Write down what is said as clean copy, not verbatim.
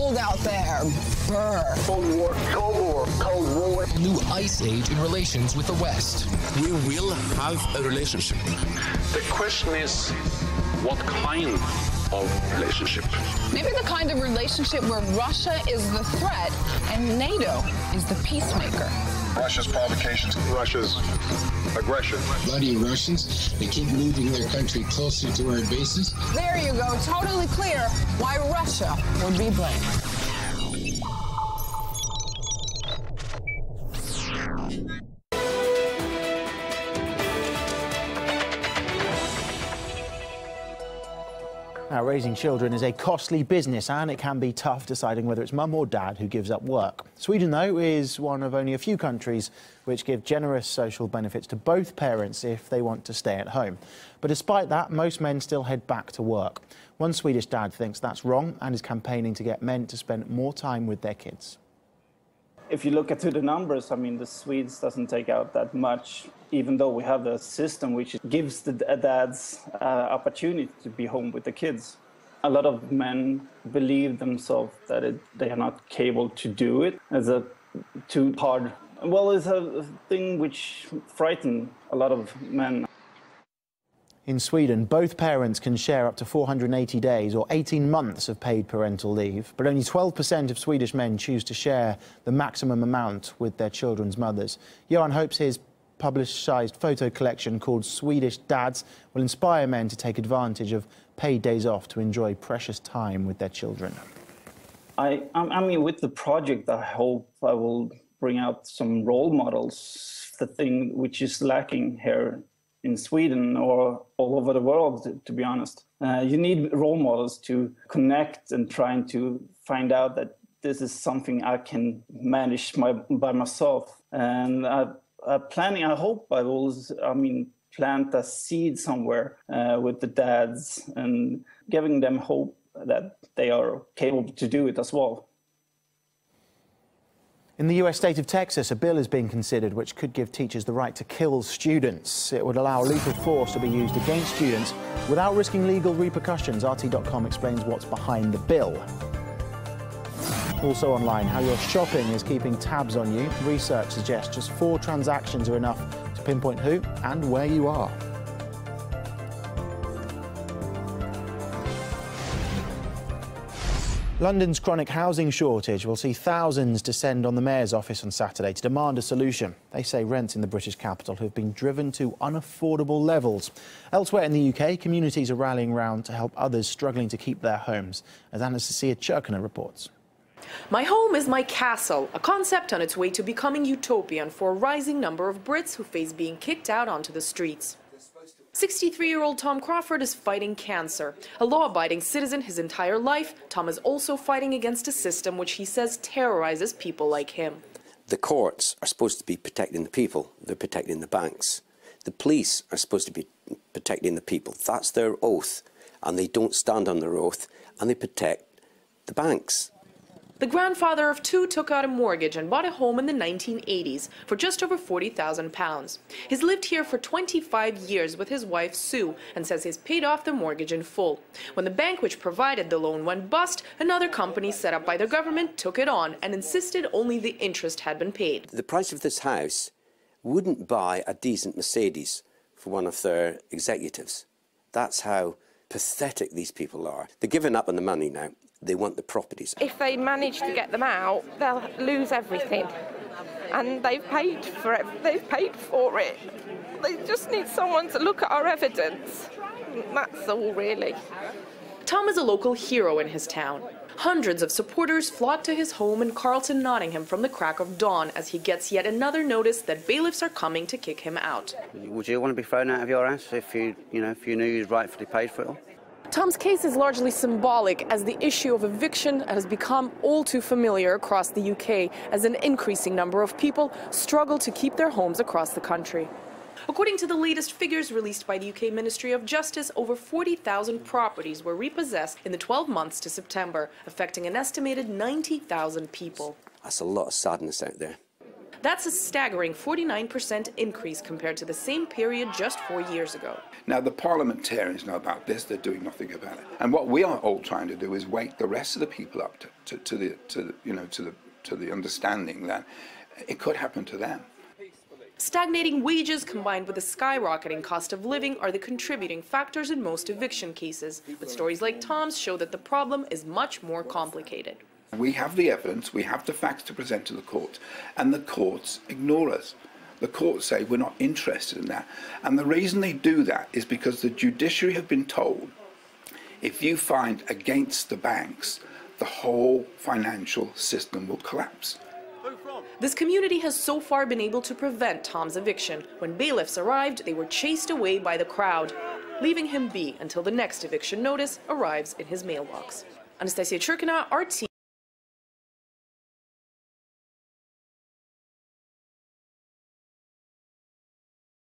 cold out there. Brr. Cold War, Cold War, Cold War. New ice age in relations with the West. We will have a relationship. The question is, what kind of relationship? Maybe the kind of relationship where Russia is the threat and NATO is the peacemaker. Russia's provocations, Russia's aggression. Bloody Russians, they keep moving their country closer to our bases. There you go, totally clear why Russia would be blamed. Now, raising children is a costly business and it can be tough deciding whether it's mum or dad who gives up work. Sweden, though, is one of only a few countries which give generous social benefits to both parents if they want to stay at home. But despite that, most men still head back to work. One Swedish dad thinks that's wrong and is campaigning to get men to spend more time with their kids. If you look at the numbers, I mean, the Swedes doesn't take out that much, even though we have a system which gives the dads opportunity to be home with the kids. A lot of men believe themselves that they are not capable to do it as a too hard. Well, it's a thing which frightens a lot of men. In Sweden, both parents can share up to 480 days or 18 months of paid parental leave, but only 12% of Swedish men choose to share the maximum amount with their children's mothers. Johan hopes his publicised photo collection called Swedish Dads will inspire men to take advantage of paid days off to enjoy precious time with their children. I mean, with the project, I hope I will bring out some role models, the thing which is lacking here in Sweden or all over the world, to be honest. You need role models to connect and trying to find out that this is something I can manage by myself. And I hope I will, plant a seed somewhere with the dads and giving them hope that they are capable to do it as well. In the US state of Texas, a bill is being considered which could give teachers the right to kill students. It would allow lethal force to be used against students without risking legal repercussions. RT.com explains what's behind the bill. Also online, how your shopping is keeping tabs on you. Research suggests just 4 transactions are enough to pinpoint who and where you are. London's chronic housing shortage will see thousands descend on the Mayor's office on Saturday to demand a solution. They say rents in the British capital have been driven to unaffordable levels. Elsewhere in the UK, communities are rallying round to help others struggling to keep their homes, as Anastasia Cherkina reports. My home is my castle, a concept on its way to becoming utopian for a rising number of Brits who face being kicked out onto the streets. 63-year-old Tom Crawford is fighting cancer. A law-abiding citizen his entire life, Tom is also fighting against a system which he says terrorizes people like him. The courts are supposed to be protecting the people. They're protecting the banks. The police are supposed to be protecting the people. That's their oath. And they don't stand on their oath, and they protect the banks. The grandfather of 2 took out a mortgage and bought a home in the 1980s for just over £40,000. He's lived here for 25 years with his wife Sue and says he's paid off the mortgage in full. When the bank which provided the loan went bust, another company set up by the government took it on and insisted only the interest had been paid. The price of this house wouldn't buy a decent Mercedes for one of their executives. That's how pathetic these people are. They're giving up on the money now. They want the properties. If they manage to get them out, they'll lose everything. And they've paid for it. They've paid for it. They just need someone to look at our evidence. That's all, really. Tom is a local hero in his town. Hundreds of supporters flock to his home in Carlton, Nottingham from the crack of dawn as he gets yet another notice that bailiffs are coming to kick him out. Would you want to be thrown out of your house if you knew you'd rightfully paid for it all? Tom's case is largely symbolic as the issue of eviction has become all too familiar across the UK as an increasing number of people struggle to keep their homes across the country. According to the latest figures released by the UK Ministry of Justice, over 40,000 properties were repossessed in the 12 months to September, affecting an estimated 90,000 people. That's a lot of sadness out there. That's a staggering 49% increase compared to the same period just 4 years ago. Now, the parliamentarians know about this, they're doing nothing about it. And what we are all trying to do is wake the rest of the people up to the understanding that it could happen to them. Stagnating wages combined with a skyrocketing cost of living are the contributing factors in most eviction cases. But stories like Tom's show that the problem is much more complicated. We have the evidence, we have the facts to present to the court, and the courts ignore us. The courts say we're not interested in that. And the reason they do that is because the judiciary have been told if you find against the banks, the whole financial system will collapse. This community has so far been able to prevent Tom's eviction. When bailiffs arrived, they were chased away by the crowd, leaving him be until the next eviction notice arrives in his mailbox. Anastasia Churkina, RT